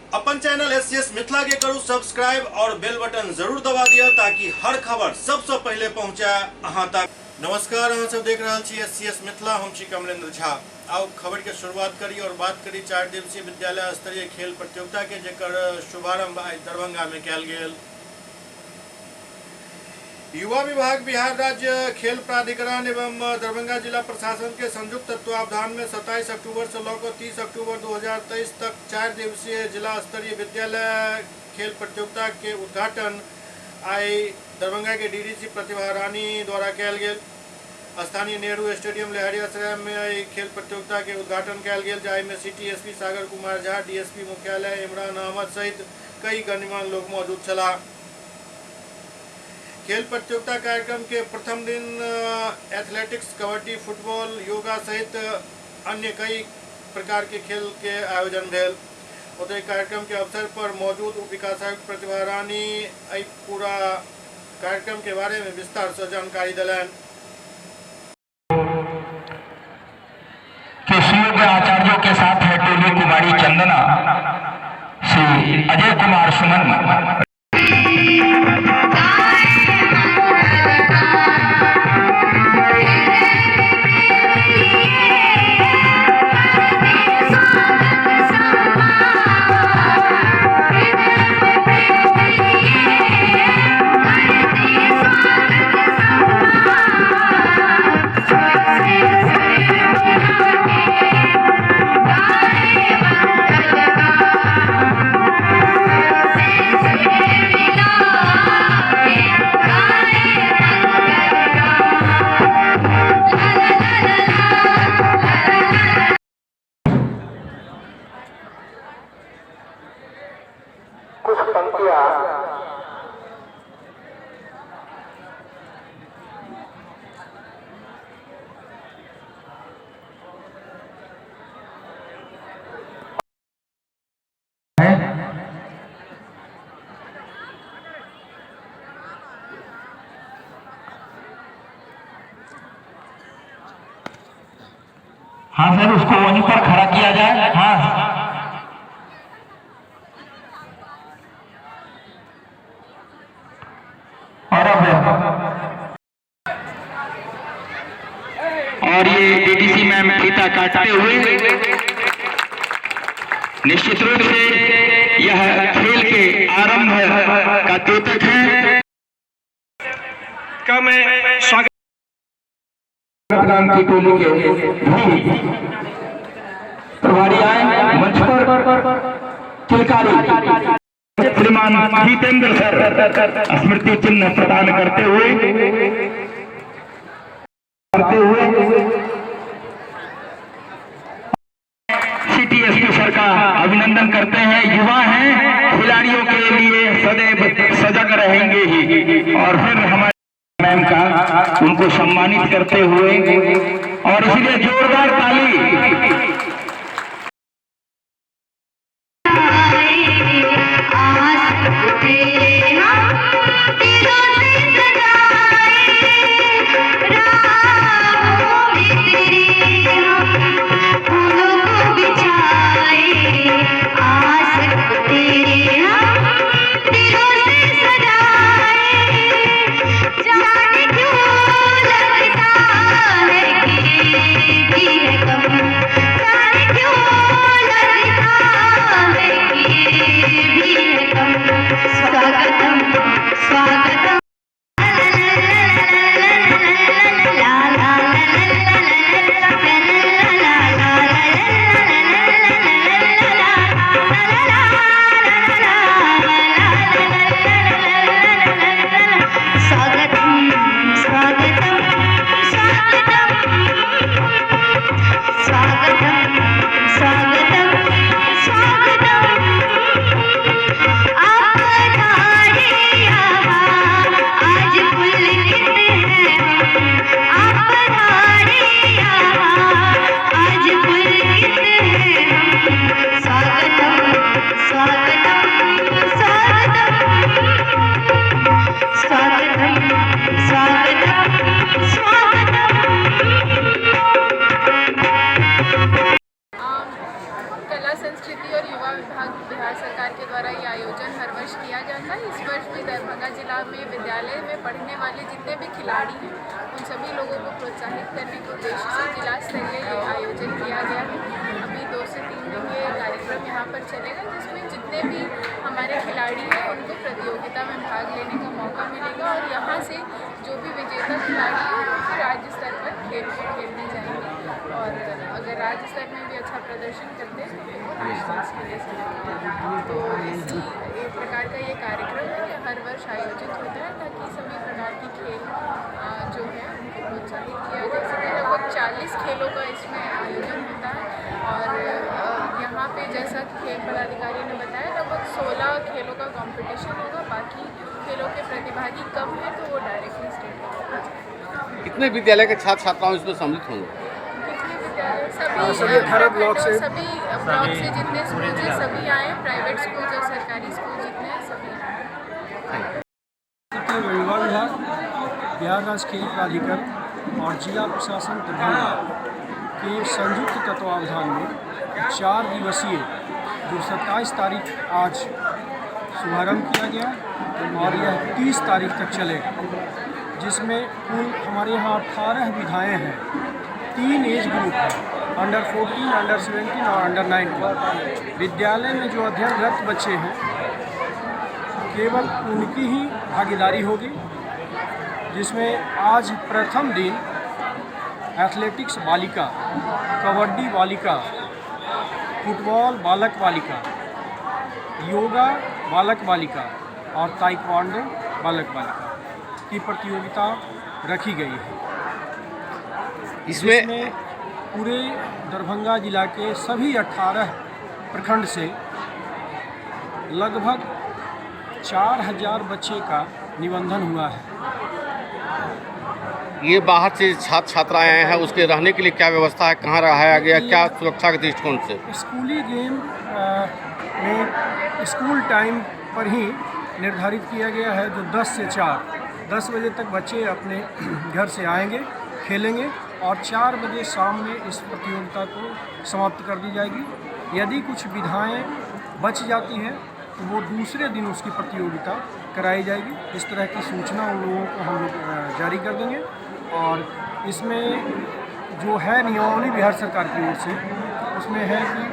अपन channel SCS Mithila के करू subscribe और बेल बटन जरूर दबा दिया ताकि हर खबर सबसे पहले पहुंचे अहां तक। नमस्कार, अहां सब देख रहा छी एससीएस मिथिला, हम छी कमलेंद्र झा। आओ खबर के शुरुआत करी और बात करी 4 दिवसीय विद्यालय स्तरीय खेल प्रतियोगिता के, जेकर शुभारंभ आज दरभंगा में कल गेल। युवा विभाग, बिहार राज्य खेल प्राधिकरण एवं दरभंगा जिला प्रशासन के संयुक्त तत्वावधान में 27 अक्टूबर से लेकर 30 अक्टूबर 2023 तक 4 दिवसीय जिला स्तरीय विद्यालय खेल प्रतियोगिता के उद्घाटन आई दरभंगा के डीडीसी प्रतिभा रानी द्वारा कल गेल। स्थानीय नेहरू स्टेडियम लहरियासराय में खेल प्रतियोगिता के उद्घाटन कल गेल, जाहि में city SP Sagar Kumar Jha, DSP मुख्यालय इमरान अहमद सहित कई गणमान्य लोग मौजूद छला। खेल प्रतियोगिता कार्यक्रम के प्रथम दिन एथलेटिक्स, कबड्डी, फुटबॉल, योगा सहित अन्य कई प्रकार के खेल के आयोजन भेल। ओतहि कार्यक्रम के अवसर पर मौजूद उप विकास आयुक्त प्रतिभा रानी पूरा कार्यक्रम के बारे में विस्तार से जानकारी दिलन। सुयोग्य आचार्यों के साथ है टोली कुमारी चंदना, श्री अजय कुमार सुमन। कुछ पंक्तियां हाँ सर, उसको वहीं पर खड़ा किया जाए। हाँ और ये डीडीसी मैम फीता काटते हुए निश्चित रूप से यह खेल के आरंभ का द्योतक है का मैं स्वागत की टोली के प्रभारी आए मंच पर। किलकारी श्रीमान जितेंद्र सर स्मृति चिन्ह प्रदान करते हुए सिटी एसपी सर का अभिनंदन करते हैं। युवा हैं, खिलाड़ियों के लिए सदैव सजग रहेंगे ही। और फिर हमारे मैम का उनको सम्मानित करते हुए, और इसलिए जोरदार ताली। बिहार सरकार के द्वारा ये आयोजन हर वर्ष किया जाता है। इस वर्ष भी दरभंगा जिला में विद्यालय में पढ़ने वाले जितने भी खिलाड़ी हैं उन सभी लोगों को प्रोत्साहित करने के उद्देश्य से जिला स्तरीय ये आयोजन किया गया है। अभी 2 से 3 दिन ये कार्यक्रम यहाँ पर चलेगा, जिसमें जितने भी हमारे खिलाड़ी हैं उनको प्रतियोगिता में भाग लेने का मौका मिलेगा और यहाँ से जो भी विजेता खिलाड़ी हैं वो फिर राज्य स्तर पर खेलने जाएंगे और अगर राज्य स्तर में भी अच्छा प्रदर्शन करते हैं तो वो नेशनल के लिए जाएंगे। तो इसी एक प्रकार का ये कार्यक्रम है, ये हर वर्ष आयोजित होता है ताकि सभी प्रकार की खेल जो है उनको प्रोत्साहित किया जा सके। लगभग 40 खेलों का इसमें आयोजन होता है और यहाँ पे जैसा खेल पदाधिकारी ने बताया लगभग 16 खेलों का कंपटीशन होगा। बाकी खेलों के प्रतिभागी कम हैं तो वो डायरेक्टली स्टेट लेवल। कितने विद्यालय के छात्र छात्राओं इसमें सम्मिलित होंगे? कितने विद्यालय सभी 18 ब्लॉक से जितने स्कूल हैं सभी आए, प्राइवेट स्कूल और सरकारी स्कूल जितने हैं सभी आए। युवा विभाग, बिहार राज्य खेल प्राधिकरण और जिला प्रशासन दरभंगा के संयुक्त तत्वावधान में 4 दिवसीय जो 27 तारीख आज शुभारंभ किया गया और यह 30 तारीख तक चलेगा, जिसमें कुल हमारे यहाँ 18 विधाएँ हैं। 3 एज ग्रुप हैं, अंडर 14, अंडर 17 और अंडर 19। विद्यालय में जो अध्ययनरत बच्चे हैं केवल उनकी ही भागीदारी होगी, जिसमें आज प्रथम दिन एथलेटिक्स बालिका, कबड्डी बालिका, फुटबॉल बालक बालिका, योगा बालक बालिका और ताइक्वांडो बालक बालिका की प्रतियोगिता रखी गई है। इसमें पूरे दरभंगा जिला के सभी 18 प्रखंड से लगभग 4000 बच्चे का निबंधन हुआ है। ये बाहर से छात्र छात्राएँ आए हैं, उसके रहने के लिए क्या व्यवस्था है, कहाँ रहाया गया, क्या सुरक्षा के दृष्टिकोण से? स्कूली गेम में स्कूल टाइम पर ही निर्धारित किया गया है, जो 10 से 4, 10 बजे तक बच्चे अपने घर से आएंगे, खेलेंगे और 4 बजे शाम में इस प्रतियोगिता को समाप्त कर दी जाएगी। यदि कुछ विधाएँ बच जाती हैं तो वो दूसरे दिन उसकी प्रतियोगिता कराई जाएगी। इस तरह की सूचना उन लोगों को हम लोग जारी कर देंगे और इसमें जो है नियमावली बिहार सरकार की ओर से, उसमें है कि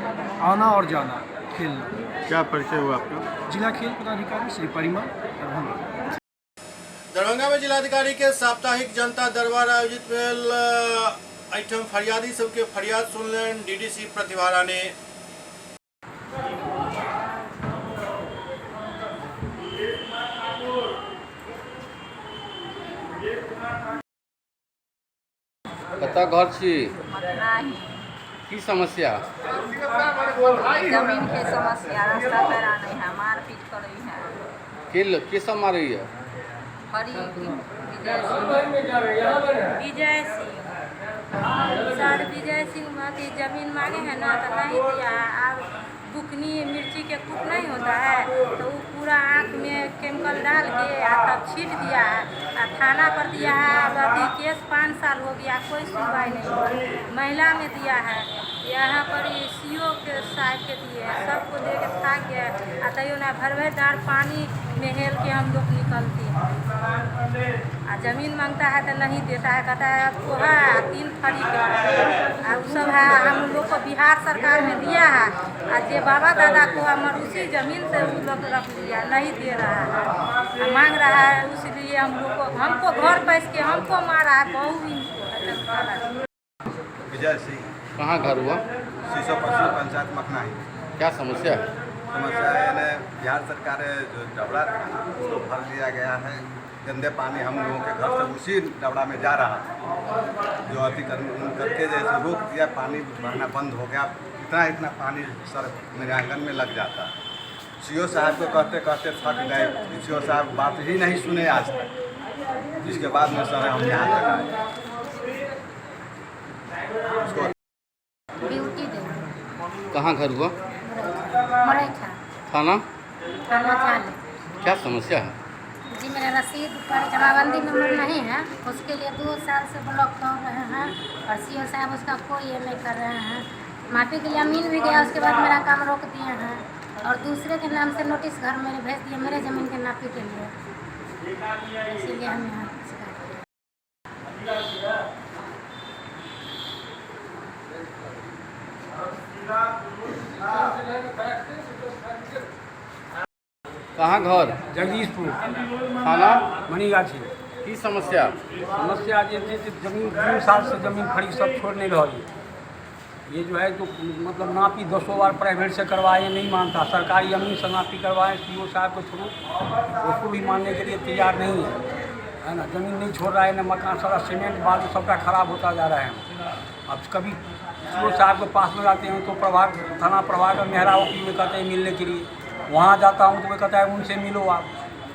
आना और जाना खेलना। क्या परिचय हुआ आपका? जिला खेल पदाधिकारी श्री परिमा, दरभंगा। दरभंगा में जिलाधिकारी के साप्ताहिक जनता दरबार आयोजित भेल आइटम फरियादी सबके फरियाद सुनलन डीडीसी प्रतिभा रानी। कतऽ घर छी? की समस्या? जमीन के समस्या, रास्ता पेरा नहीं है, मारपीट कर रही है। के सब मारही है? विजय सिंह सर, विजय सिंह अथी जमीन मांगे हैं ना तो नहीं दिया है। अब बुकनी मिर्ची के कूट नहीं होता है तो वो पूरा आँख में केमिकल डाल के तब छीट दिया है। थाना पर दिया है, अब अभी केस 5 साल हो गया, कोई सुनवाई नहीं। महिला में दिया है, यहाँ पर सीओ के साहब के दिए हैं, सबको दे के थक गए। तैयो ना भर दार पानी में हेल के हम लोग निकलते हैं। जमीन मांगता है तो नहीं देता है, कहता है अब तो है 3 फरी का अब सब है। हम लोग को बिहार सरकार में दिया है और जे बाबा दादा को हमारे उसी ज़मीन से उन लोग रख लिया, नहीं दे रहा है, मांग रहा है। इसलिए हम लोग को हमको घर पैस के हमको मारा है, बहू इनको। विजय सिंह। कहाँ घर हुआ? शीशो पश्चिम पंचायत मखनाही। क्या समस्या है? समस्या है बिहार सरकार जो डबरा उसको भर दिया गया है। गंदे पानी हम लोगों के घर से उसी डबरा में जा रहा है, जो अतिक्रमण करके जैसे रोक दिया, पानी भरना बंद हो गया। इतना पानी सर मेरे आंगन में लग जाता है। सीओ साहब को कहते कहते थक गए, सीओ साहब बात ही नहीं सुने आज तक। जिसके बाद में सर हम यहाँ तक आए। ड्यूटी दे। कहाँ घर हुआ? मरेठा थाना? थाना चाले। क्या समस्या है? जी मेरा रसीद पर जमाबंदी नंबर नहीं है, उसके लिए 2 साल से ब्लॉक कर रहे हैं और सीओ साहब उसका कोई ये नहीं कर रहे हैं। माफी के लिए अमीन भी गया, उसके बाद मेरा काम रोक दिए हैं और दूसरे के नाम से नोटिस घर में भेज दिए मेरे ज़मीन के नापी के लिए, इसीलिए हम यहाँ शिकायत किए। कहाँ घर? जगदीशपुर थाना? मनीगाछी। की समस्या? समस्या ये थी कि जमीन 3 साल से जमीन खड़ी सब छोड़ नहीं रही। ये जो है तो मतलब नापी 200 बार प्राइवेट से करवाए, नहीं मानता। सरकारी अमीन से नापी करवाए सीओ साहब के थ्रू, उसको भी मानने के लिए तैयार नहीं है ना। ज़मीन नहीं छोड़ रहा है, न मकान, सारा सीमेंट बालू सबका खराब होता जा रहा है। अब कभी सीओ साहब के पास में जाते हैं तो थाना प्रभाग मेहरा वकील में कहते हैं मिलने के लिए, वहाँ जाता हूँ तो वो कहता है उनसे मिलो आप।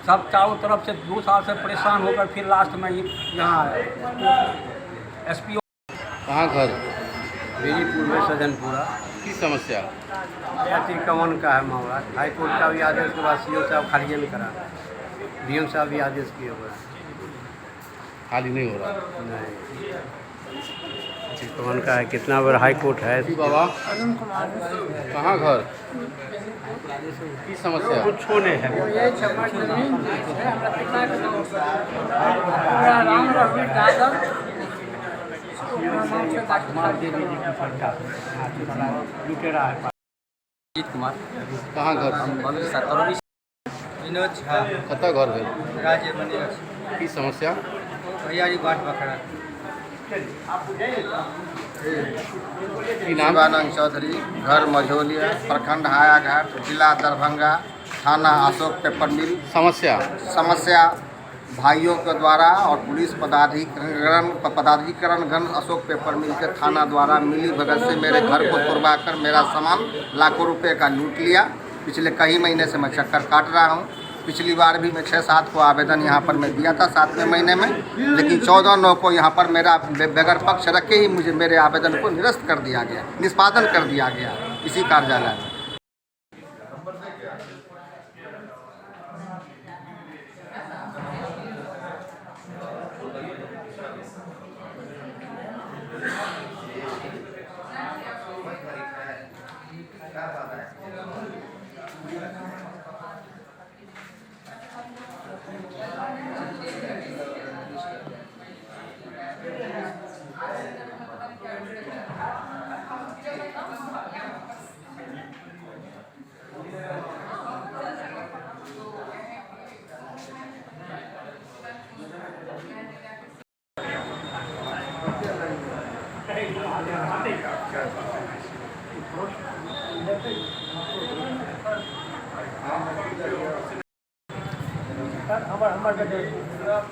सब चारों तरफ से 2 साल से परेशान होकर फिर लास्ट में यहाँ SP। कहाँ घर? बीजीपुर में सजनपुरा। की समस्या? अतिक्रमण का है मामला। हाई कोर्ट का भी आदेश के बाद सीओ साहब खाली नहीं करा, डीएम साहब भी आदेश किए हुए हैं, खाली नहीं हो रहा। नहीं अतिक्रमण का है। कितना बार हाई कोर्ट है। जी बाबा, कहाँ घर? की समस्या? कुछ होने है। अजीत कुमार। कहाँ घर? विनोद झा। कता घर है? राज्य बनेगा। की समस्या? भैयारी बाट बकरा। की नाम? शिवानंद चौधरी, घर मझौलिया, प्रखंड हायाघाट, जिला दरभंगा, थाना अशोक पेपर मिल। समस्या भाइयों के द्वारा और पुलिस पदाधिकारीगण अशोक पेपर मिल के थाना द्वारा मिली भगत से मेरे घर को तोड़वा कर मेरा सामान लाखों रुपए का लूट लिया। पिछले कई महीने से मैं चक्कर काट रहा हूँ। पिछली बार भी मैं 6-7 को आवेदन यहाँ पर मैं दिया था 7वें महीने में, लेकिन 14/9 को यहाँ पर मेरा बगैर पक्ष रखे ही मुझे मेरे आवेदन को निरस्त कर दिया गया, निष्पादन कर दिया गया इसी कार्यालय में।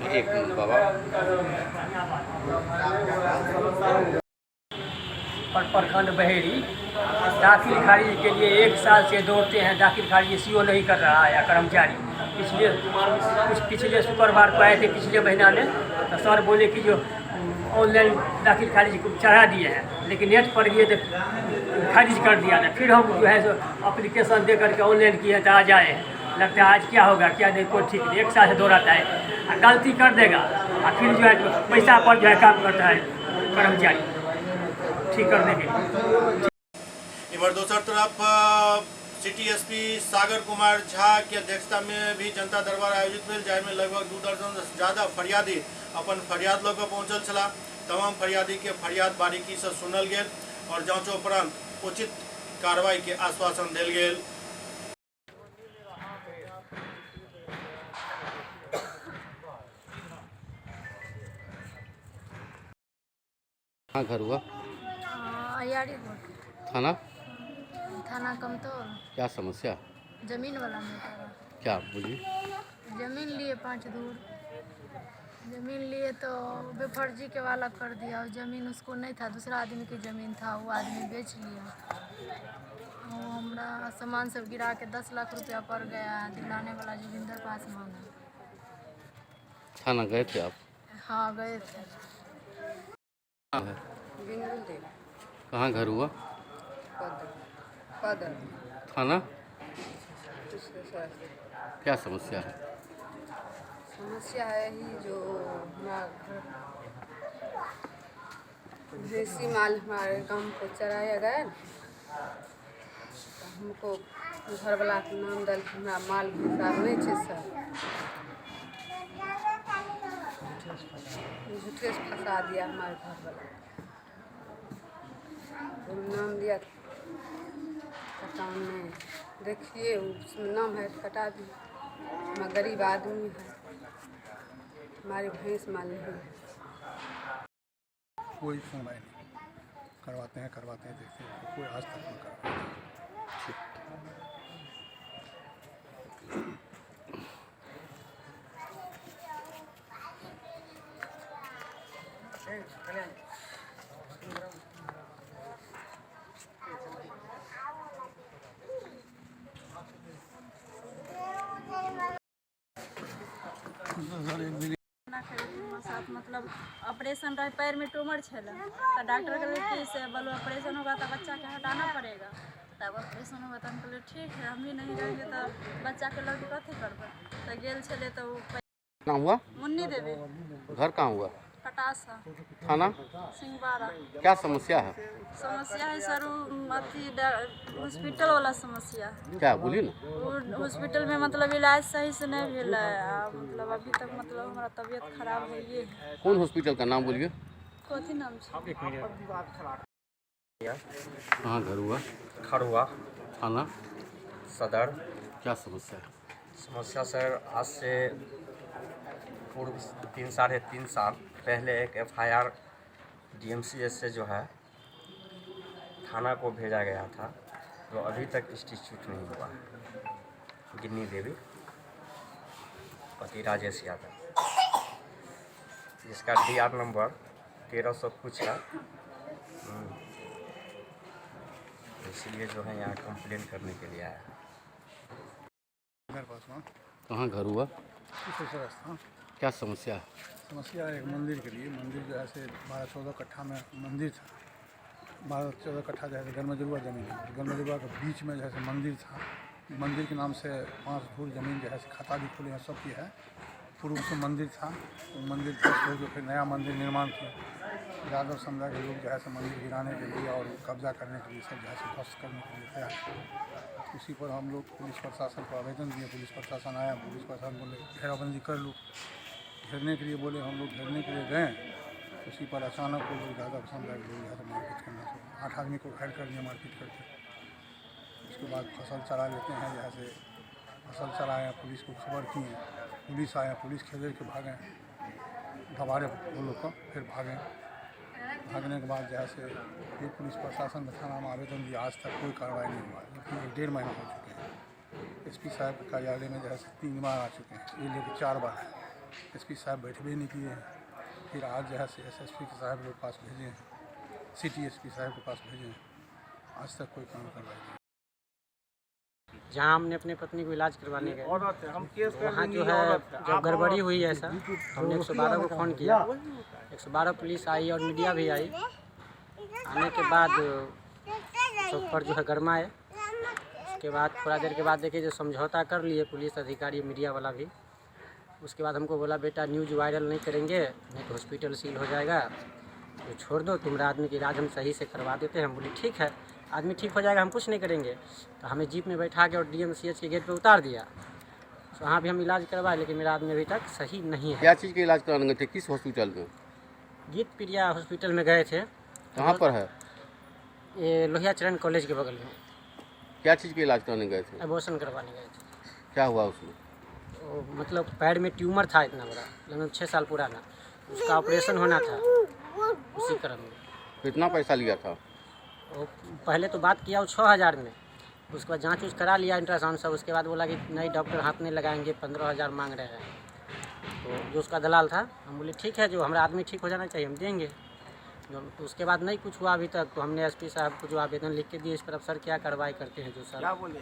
एक मिनट बाबा। प्रखंड बहेरी दाखिल खारिज के लिए 1 साल से दौड़ते हैं। दाखिल खारिज सीओ नहीं कर रहा है कर्मचारी। पिछले शुक्रवार को आए थे पिछले महीना में, तो सर बोले कि जो ऑनलाइन दाखिल खारिज चढ़ा दिए हैं, लेकिन नेट पर गए तो खारिज कर दिया था। फिर हम जो है सो अप्लीकेशन दे करके ऑनलाइन किए तो आज आए हैं। लगता है आज क्या होगा क्या नहीं, कोई ठीक नहीं। 1 साल से दौड़ाता है, गलती कर देगा और फिर जो है पैसा पर जो है काम करता है कर्मचारी ठीक करने के लिए। इधर दूसरी तरफ सिटी एसपी सागर कुमार झा की अध्यक्षता में भी जनता दरबार आयोजित भेल, जाहिमे लगभग 2 दर्जन से ज्यादा फरियादी अपन फरियाद लऽ कऽ पहुँचल छला। तमाम फरियादी के फरियाद बारीकी से सुनल गेल और जांचोपरांत उचित कार्रवाई के आश्वासन देल गेल। कहाँ घर हुआ? अयाड़ी थाना? थाना कमतौल। क्या समस्या? जमीन वाला मैटर। क्या बोलिए? जमीन लिए 5 दूर, जमीन लिए तो बेफर्जी के वाला कर दिया। और ज़मीन उसको नहीं था, दूसरा आदमी की ज़मीन था, वो आदमी बेच लिया। वो हमारा सामान सब गिरा के 10 लाख रुपया पड़ गया। दिलाने वाला जोगिंदर पास मांगा। थाना गए थे आप? हाँ गए थे। कहाँ घर हुआ? थाना? क्या समस्या है? समस्या है ही जो हमारा देसी माल हमारे गांव को चराया गया, हमको घरवाला के नाम दल हमरा माल भूसा नहीं छे सर, झूठे से फंसा दिया हमारे घरवाला, नाम दिया अकाउंट में, देखिए उसमें नाम है कटा दी। मैं गरीब आदमी है, हमारी भैंस माल नहीं है। कोई सुनवाई नहीं, करवाते हैं देखते हैं, कोई आज तक नहीं करवाते। साथ मतलब ऑपरेशन रहे, पैर में ट्यूमर छेला, तो डॉक्टर कहले कि से बोलो ऑपरेशन होगा तो बच्चा के हटाना पड़ेगा। तब ऑपरेशन होगा तो हम कहले ठीक है, हम ही नहीं रहेंगे तो बच्चा के लड़के कथी करबे। तो गेल छले तो नाम हुआ मुन्नी देवी, घर कहाँ हुआ? कटासा, थाना सिंहबारा। क्या समस्या है? समस्या है सर अथी हॉस्पिटल वाला समस्या। क्या बोली ना? हॉस्पिटल में मतलब इलाज सही से नहीं भेल है, मतलब अभी तक मतलब हमारा तबीयत खराब है। ये कौन हॉस्पिटल का नाम बोलिए? कथी नाम है? कहाँ घर हुआ? खड़ुआ थाना सदर। क्या समस्या है? समस्या सर आज से पूर्व 3 साल पहले एक FIR DMCS से जो है थाना को भेजा गया था, जो अभी तक इंस्टीट्यूट नहीं हुआ है। गिन्नी देवी पति राजेश यादव, जिसका DR नंबर 1300 कुछ है। इसलिए जो है यहाँ कंप्लेन करने के लिए आया है। कहाँ घर हुआ? रास्ता। क्या समस्या है? समस्या एक मंदिर के लिए, मंदिर जो है से 12-14 कट्ठा में मंदिर था। 12-14 कट्ठा जो है गरमजरुआ ज़मीन है, गरमजरुआ के बीच में जो है मंदिर था। मंदिर के नाम से 5 धूर ज़मीन जो है खाता भी खुले हैं, सब की है। पूर्व से मंदिर था, वो मंदिर ध्वस्त हो गया, फिर नया मंदिर निर्माण किया। यादव समुदाय के लोग जो है मंदिर गिराने के लिए और कब्जा करने के लिए सब जो है ध्वस्त करने के लिए तैयार। उसी पर हम लोग पुलिस प्रशासन को आवेदन दिए, पुलिस प्रशासन आया, पुलिस प्रशासन बोले घेराबंदी कर लो। घेरने के लिए बोले, हम लोग घेरने के लिए गए, उसी पर अचानक वो लोग यादव समुदाय के लोग यहाँ मारपीट करना शुरू। 8 आदमी को घायल कर दिया मारपीट करके। उसके बाद फसल चरा लेते हैं, यहाँ से फसल चराए, पुलिस को खबर किए, पुलिस आया, पुलिस खेल के भागे, दबारे वो लोग को, फिर भागे। भागने के बाद जैसे फिर पुलिस प्रशासन ने थाना में आवेदन दिया, आज तक कोई कार्रवाई नहीं हुआ, लेकिन 1.5 महीना हो चुके हैं। SP साहब के कार्यालय में जैसे 3 बार आ चुके हैं, ये लेकर 4 बार है। SP साहब बैठे नहीं किए हैं। फिर आज जो है SSP साहब के पास भेजे हैं, सिटी SP साहब के पास भेजे हैं, आज तक कोई काम करवाई नहीं। जहाँ हमने अपने पत्नी को इलाज करवाने गए, वहाँ जो है जब गड़बड़ी हुई ऐसा, हमने 112 को फ़ोन किया। 112 पुलिस आई और मीडिया भी आई। आने के बाद सब पर जो है गरमाए। उसके बाद थोड़ा देर के बाद देखिए जो समझौता कर लिए पुलिस अधिकारी, मीडिया वाला भी। उसके बाद हमको बोला बेटा न्यूज़ वायरल नहीं करेंगे, नहीं तो हॉस्पिटल सील हो जाएगा, तो छोड़ दो, तुम्हारा आदमी का इलाज हम सही से करवा देते हैं। हम बोले ठीक है, आदमी ठीक हो जाएगा, हम कुछ नहीं करेंगे। तो हमें जीप में बैठा के और DMCH के गेट पे उतार दिया। तो वहाँ भी हम इलाज करवाए, लेकिन मेरा आदमी अभी तक सही नहीं है। क्या चीज़ का इलाज कराने गए थे? किस हॉस्पिटल में? गीत प्रिया हॉस्पिटल में गए थे। कहाँ पर है? ये लोहिया चरण कॉलेज के बगल में। क्या चीज़ का इलाज कराने गए थे? एबॉर्शन करवाने गए थे। क्या हुआ उसमें? मतलब पैर में ट्यूमर था इतना बड़ा, लगभग 6 साल पुराना, उसका ऑपरेशन होना था। उसी क्रम में कितना पैसा लिया था? वो पहले तो बात किया वो 6000 में, उसके बाद जांच करा लिया अल्ट्रासाउंड सब। उसके बाद बोला कि नहीं डॉक्टर हाथ नहीं लगाएंगे, 15,000 मांग रहे हैं। तो जो उसका दलाल था, हम बोले ठीक है, जो हमारा आदमी ठीक हो जाना चाहिए हम देंगे। तो उसके बाद नहीं कुछ हुआ अभी तक। तो हमने SP साहब को जो आवेदन लिख के दिए, इस पर अब सर क्या कार्रवाई करते हैं। जो सर क्या बोले?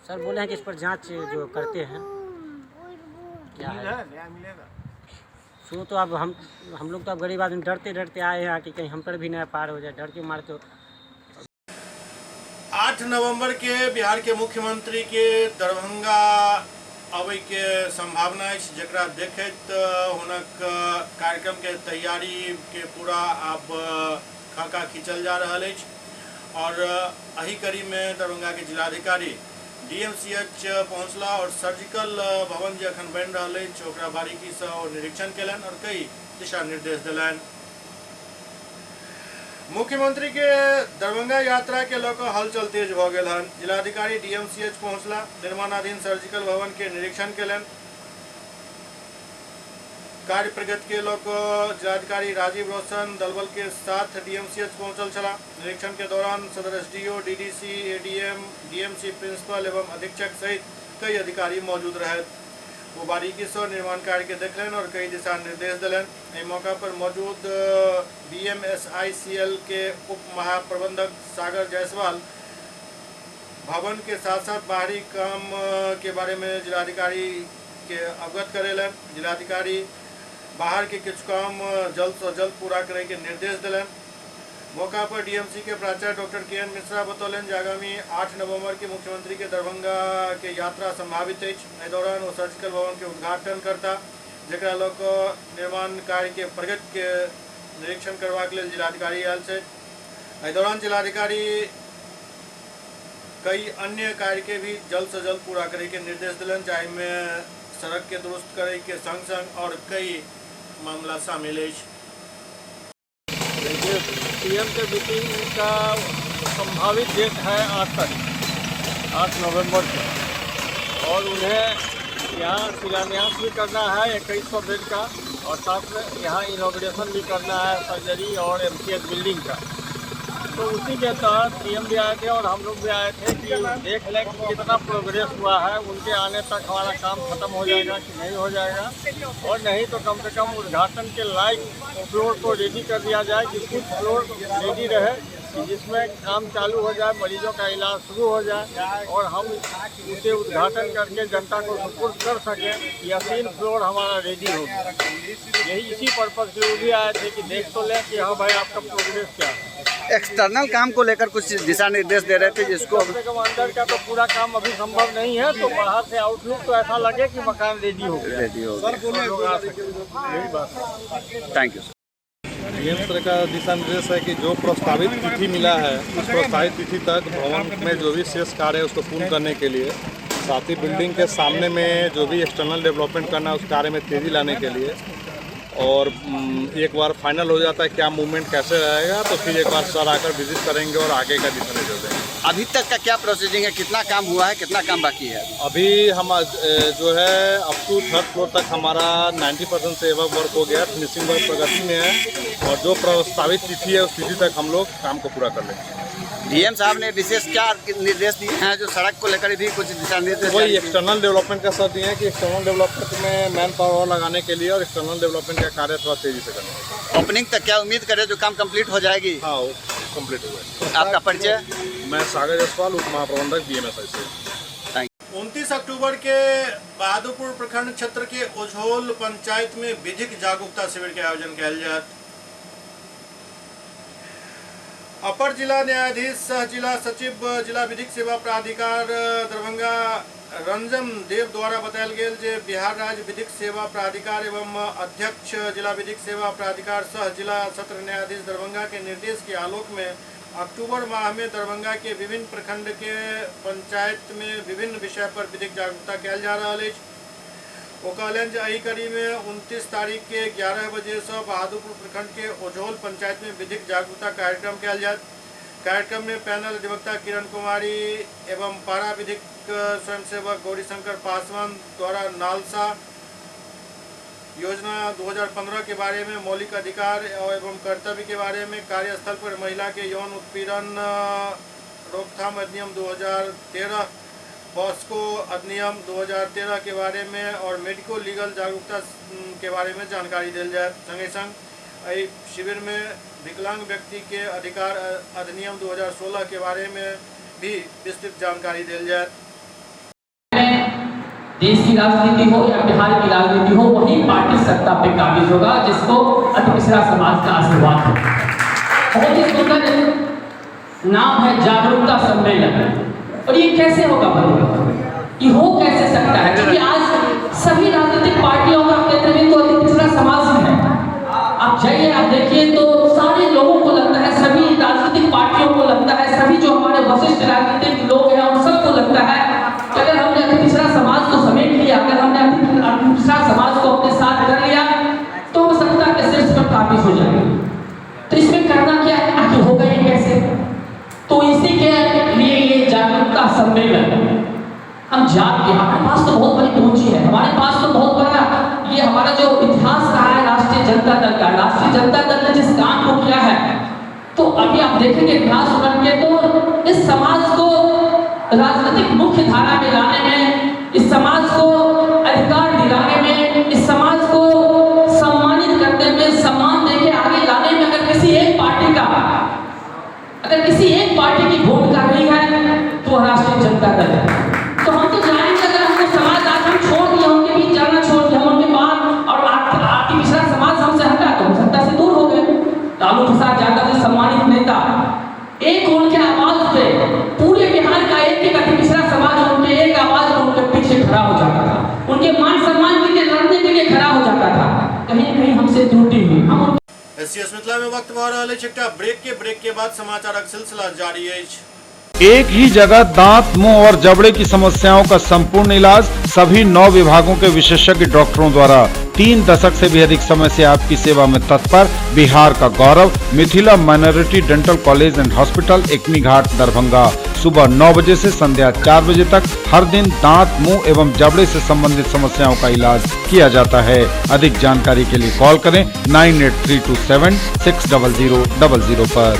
सर बोले हैं कि इस पर जांच जो करते हैं क्या है। सो तो अब हम लोग तो अब गरीब आदमी डरते डरते आए हैं कि कहीं हम पर भी नया पार हो जाए, डर के मारे। तो 8 नवंबर के बिहार के मुख्यमंत्री के दरभंगा अबै के संभावना है, जकरा देखैत हुनक कार्यक्रम के तैयारी के पूरा आब खाका खींचल जा रहा है। और अही कड़ी में दरभंगा के जिलाधिकारी DMCH पहुँचला और सर्जिकल भवन जे अखन बन रहा है ओकरा बारीकी से निरीक्षण कलन और कई दिशा निर्देश दिलन। मुख्यमंत्री के दरभंगा यात्रा के लोग हलचल तेज भ गेल हन। जिलाधिकारी DMCH पहुँचला, निर्माणाधीन सर्जिकल भवन के निरीक्षण कलन। कार्य प्रगति के लोग जिलाधिकारी राजीव रोशन दलबल के साथ DMCH पहुंचल छला। निरीक्षण के दौरान सदर SDO, DDC, ADM, DMC principal एवं अधीक्षक सहित कई अधिकारी मौजूद रहे। वो बारीकी से निर्माण कार्य के देखलन और कई दिशा निर्देश दिलन। इस मौका पर मौजूद BMSICL के उप महाप्रबंधक सागर जायसवाल भवन के साथ साथ बाहरी काम के बारे में जिलाधिकारी के अवगत करेलन। जिलाधिकारी बाहर के कुछ काम जल्द से जल्द पूरा करे के निर्देश दिलन। मौका पर DMC के प्राचार्य डॉक्टर KN मिश्रा बतौलन जे आगामी 8 नवंबर के मुख्यमंत्री के दरभंगा के यात्रा संभावित है। इस दौरान वो सर्जिकल भवन के उद्घाटन करता, जरा लोग निर्माण कार्य के प्रगति के निरीक्षण करवा के लिए जिलाधिकारी आयल से। इस दौरान जिलाधिकारी कई अन्य कार्य के भी जल्द से जल्द पूरा करे के निर्देश दिलन, चाहे में सड़क के दुरुस्त करे के संग संग और कई मामला शामिल है। देखिए, CM के मीटिंग का संभावित डेट है 8 नवंबर को, और उन्हें यहाँ शिलान्यास भी करना है 2100 बेड का, और साथ में यहाँ इनॉग्रेशन भी करना है सर्जरी और MCH बिल्डिंग का। तो उसी के तहत CM भी आए थे और हम लोग भी आए थे कि देख लें कि कितना प्रोग्रेस हुआ है। उनके आने तक हमारा काम खत्म हो जाएगा कि नहीं हो जाएगा, और नहीं तो कम से कम उद्घाटन के लायक फ्लोर को रेडी कर दिया जाए कि कुछ फ्लोर रेडी रहे जिसमें काम चालू हो जाए, मरीजों का इलाज शुरू हो जाए और हम उसे उद्घाटन करके जनता को सुपुर्द कर सकें। यह 3 फ्लोर हमारा रेडी हो गया। यही इसी पर्पज़ से वो भी आए थे कि देख तो लें कि हाँ भाई आपका प्रोग्रेस क्या है। एक्सटर्नल काम को लेकर कुछ दिशा निर्देश दे रहे थे जिसको कम से कम अंदर का तो पूरा काम अभी संभव नहीं है, तो बाहर से आउटलुक तो ऐसा लगे कि मकान रेडी हो गया। यही बात। Thank you. DMC का दिशा निर्देश है कि जो प्रस्तावित तिथि मिला है उस प्रस्तावित तिथि तक भवन में जो भी शेष कार्य है उसको पूर्ण करने के लिए, साथ ही बिल्डिंग के सामने में जो भी एक्सटर्नल डेवलपमेंट करना है उस कार्य में तेज़ी लाने के लिए, और एक बार फाइनल हो जाता है क्या मूवमेंट कैसे रहेगा तो फिर एक बार सर आकर विजिट करेंगे और आगे का दिशा निर्देश देंगे। अभी तक का क्या प्रोसीजिंग है, कितना काम हुआ है, कितना काम बाकी है? अभी हम जो है अप टू 3rd फ्लोर तक हमारा 90% से एबव वर्क हो गया, फिनिशिंग वर्क प्रगति में है, और जो प्रस्तावित तिथि है उस तिथि तक हम लोग काम को पूरा कर लेंगे। DM साहब ने विशेष क्या निर्देश दिए हैं जो सड़क को लेकर भी कुछ दिशा निर्देश? वही एक्सटर्नल डेवलपमेंट का सर दिए हैं कि एक्सटर्नल डेवलपमेंट में मैन पावर लगाने के लिए और एक्सटर्नल डेवलपमेंट का कार्य थोड़ा तेजी से करना। ओपनिंग तक क्या उम्मीद करें जो काम कंप्लीट हो जाएगी? हाँ, वो कंप्लीट हो जाएगी। आपका परिचय? मैं सागर जायसवाल, उप महाप्रबंधक BMSI से। 29 अक्टूबर के बहादुरपुर प्रखंड क्षेत्र के ओझोल पंचायत में विधिक जागरूकता शिविर के आयोजन किया जाए। अपर जिला न्यायाधीश सह जिला सचिव जिला विधिक सेवा प्राधिकार दरभंगा रंजन देव द्वारा बतायल गेल जे बिहार राज्य विधिक सेवा प्राधिकार एवं अध्यक्ष जिला विधिक सेवा प्राधिकार सह जिला सत्र न्यायाधीश दरभंगा के निर्देश के आलोक में अक्टूबर माह में दरभंगा के विभिन्न प्रखंड के पंचायत में विभिन्न विषय पर विधिक जागरूकता किया जा रहा है। वो कहलन जे एही कड़ी में 29 तारीख के 11 बजे से बहादुरपुर प्रखंड के ओझोल पंचायत में विधिक जागरूकता कार्यक्रम किया जाए। कार्यक्रम में पैनल अधिवक्ता किरण कुमारी एवं पारा विधिक स्वयंसेवक गौरीशंकर पासवान द्वारा नालसा योजना 2015 के बारे में, मौलिक अधिकार एवं कर्तव्य के बारे में, कार्यस्थल पर महिला के यौन उत्पीड़न रोकथाम अधिनियम 2013, पॉस्को अधिनियम 2013 के बारे में और मेडिको लीगल जागरूकता के बारे में जानकारी दी जाए। संगे संग एहि शिविर में विकलांग व्यक्ति के अधिकार अधिनियम 2016 के बारे में भी विस्तृत जानकारी दी जाए। देश की राजनीति हो या बिहार की राजनीति हो, वही पार्टी सत्ता पे काबिज होगा जिसको अति पिछड़ा समाज का आशीर्वाद हो। बहुत ही सुंदर नाम है जागरूकता सम्मेलन, और ये कैसे होगा बनेगा, ये हो कैसे सकता है? क्योंकि आज सभी राजनीतिक पार्टियों का नेतृत्व अति पिछड़ा समाज में है। आप जाइए, आप देखिए तो सारे लोगों को लगता है, सभी राजनीतिक पार्टियों को लगता है, सभी नाम जात के, हमारे पास तो बहुत बड़ी पूंजी है, हमारे पास तो बहुत बड़ा ये हमारा जो इतिहास रहा है राष्ट्रीय जनता दल का। राष्ट्रीय जनता दल ने जिस काम को किया है, तो अभी आप देखेंगे इतिहास पढ़ के तो इस समाज को राजनीतिक मुख्य धारा में लाने में, इस समाज को अधिकार दिलाने में, इस समाज को सम्मानित करने में, सम्मान देके आगे लाने में अगर किसी एक पार्टी की भूमिका रही है तो राष्ट्रीय जनता दल है। तो हम तो जानेंगे, अगर हमको समाज आज हम छोड़ दिया, उनके बीच जाना छोड़ दिया, हम उनके बाद और आर्थिक पिछड़ा समाज हमसे हटा तो हम सत्ता से दूर हो गए। लालू प्रसाद यादव जी सम्मानित नेता, एक उनके आवाज पे पूरे बिहार का एक अति पिछड़ा समाज उनके एक आवाज में उनके पीछे खड़ा हो जाता था, उनके मान सम्मान के लिए लड़ने के लिए खड़ा हो जाता था। कहीं कहीं हमसे त्रुटि हुई। हम एससीएस मिथिला में वक्त भर रहल अछि एकटा ब्रेक के बाद समाचारक सिलसिला जारी अछि। एक ही जगह दांत, मुंह और जबड़े की समस्याओं का संपूर्ण इलाज सभी 9 विभागों के विशेषज्ञ डॉक्टरों द्वारा। 3 दशक से भी अधिक समय से आपकी सेवा में तत्पर बिहार का गौरव Mithila minority dental college and hospital, Ekmi Ghat, Darbhanga. सुबह 9 बजे से संध्या 4 बजे तक हर दिन दांत, मुंह एवं जबड़े से संबंधित समस्याओं का इलाज किया जाता है। अधिक जानकारी के लिए कॉल करें 9832760000 पर।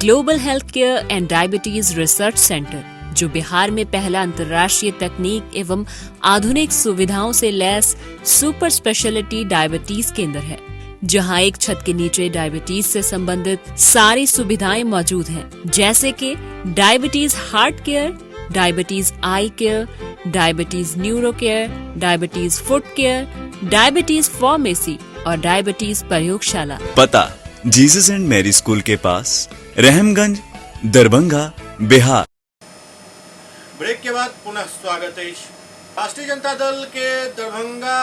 Global health care and diabetes research centre, जो बिहार में पहला अंतर्राष्ट्रीय तकनीक एवं आधुनिक सुविधाओं से लैस सुपर स्पेशलिटी डायबिटीज केंद्र है, जहां एक छत के नीचे डायबिटीज से संबंधित सारी सुविधाएं मौजूद हैं, जैसे कि diabetes heart care, diabetes eye care, diabetes neuro care, diabetes foot care, diabetes pharmacy और डायबिटीज प्रयोगशाला। पता जीसस एंड मैरी स्कूल के पास, रहमगंज, दरभंगा, बिहार। ब्रेक के बाद पुनः स्वागत है। राष्ट्रीय जनता दल के दरभंगा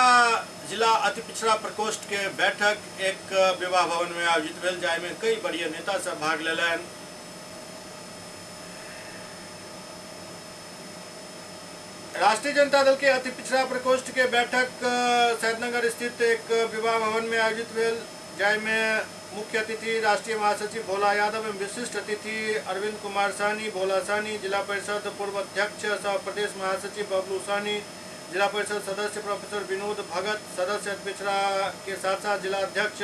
जिला अति पिछड़ा प्रकोष्ठ के बैठक एक विवाह भवन में आयोजित भेल, जाय में कई बड़े नेता सब भाग लेलन। राष्ट्रीय जनता दल के अति पिछड़ा प्रकोष्ठ के बैठक सैदनगर स्थित एक विवाह भवन में आयोजित भेल, जाय में मुख्य अतिथि राष्ट्रीय महासचिव भोला यादव एवं विशिष्ट अतिथि अरविंद कुमार साहनी, भोला साहनी, जिला परिषद पूर्व अध्यक्ष सह प्रदेश महासचिव बबलू साहनी, जिला परिषद सदस्य प्रोफेसर विनोद भगत, सदस्य पिछड़ा के साथ साथ जिला अध्यक्ष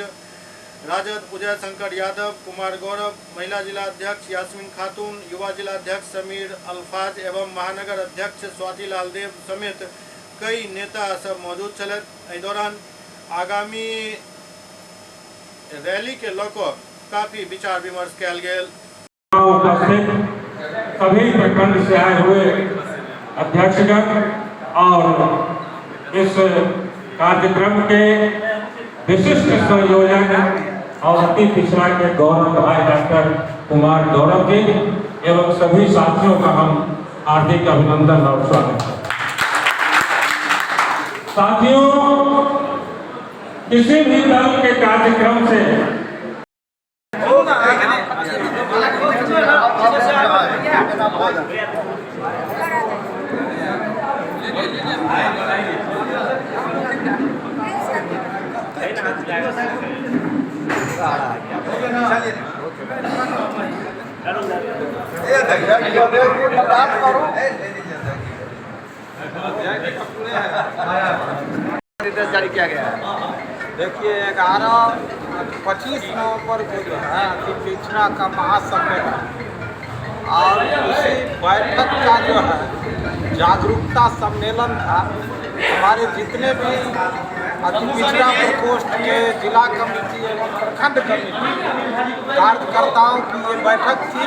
राजद उदय शंकर यादव, कुमार गौरव, महिला जिला अध्यक्ष यास्मीन खातून, युवा जिला अध्यक्ष समीर अल्फाज एवं महानगर अध्यक्ष स्वाति लाल देव समेत कई नेता सब मौजूद छलथि। एहि दौरान आगामी रैली के लौको काफी विचार विमर्श किया गेल। उपस्थित सभी प्रखंड से आए हुए अध्यक्षगण और इस कार्यक्रम के विशिष्ट संयोजक और अति पिछड़ा के गौरव भाई डॉक्टर कुमार गौरव जी एवं सभी साथियों का हम हार्दिक अभिनंदन और स्वागत। साथियों, किसी भी दल के कार्यक्रम से निर्देश जारी किया गया है। देखिए 25 नवंबर को जो है अति पिछड़ा का महासम्मेलन और उसी बैठक का जो है जागरूकता सम्मेलन था। हमारे जितने भी अति पिछड़ा प्रकोष्ठ के जिला कमेटी एवं प्रखंड कमेटी कार्यकर्ताओं की ये बैठक थी,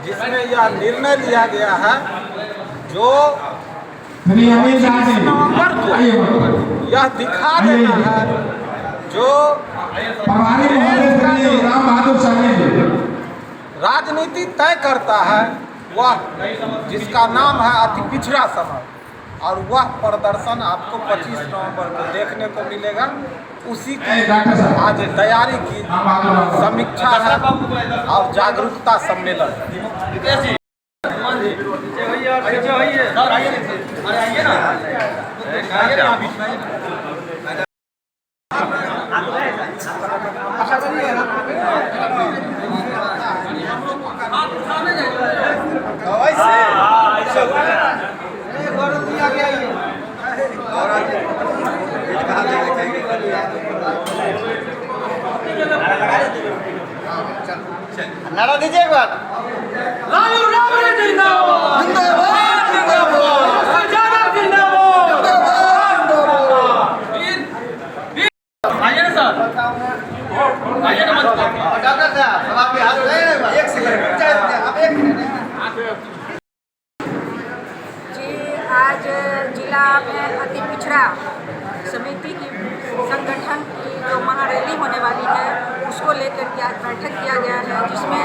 जिसमें यह निर्णय लिया गया है जो 25 नवंबर को यह दिखा देना है जो राजनीति तय करता है वह जिसका नाम है अति पिछड़ा समाज, और वह प्रदर्शन आपको 25 नवंबर को देखने को मिलेगा। उसी की आज तैयारी की समीक्षा है और जागरूकता सम्मेलन। नारा दीजिए एक बार। लालू राबड़ी जिंदाबाद, जिंदाबाद, जिंदाबाद, सजादा जिंदाबाद, आइए ना सर, आइए ना मंच पर। डॉक्टर साहब, अब आपके हाथ में एक सेकंड रुक जाइए, आप एक मिनट। जी, आज जिला में अति पिछड़ा समिति की संगठन की जो महारैली होने वाली है उसको लेकर के आज बैठक किया गया है, जिसमें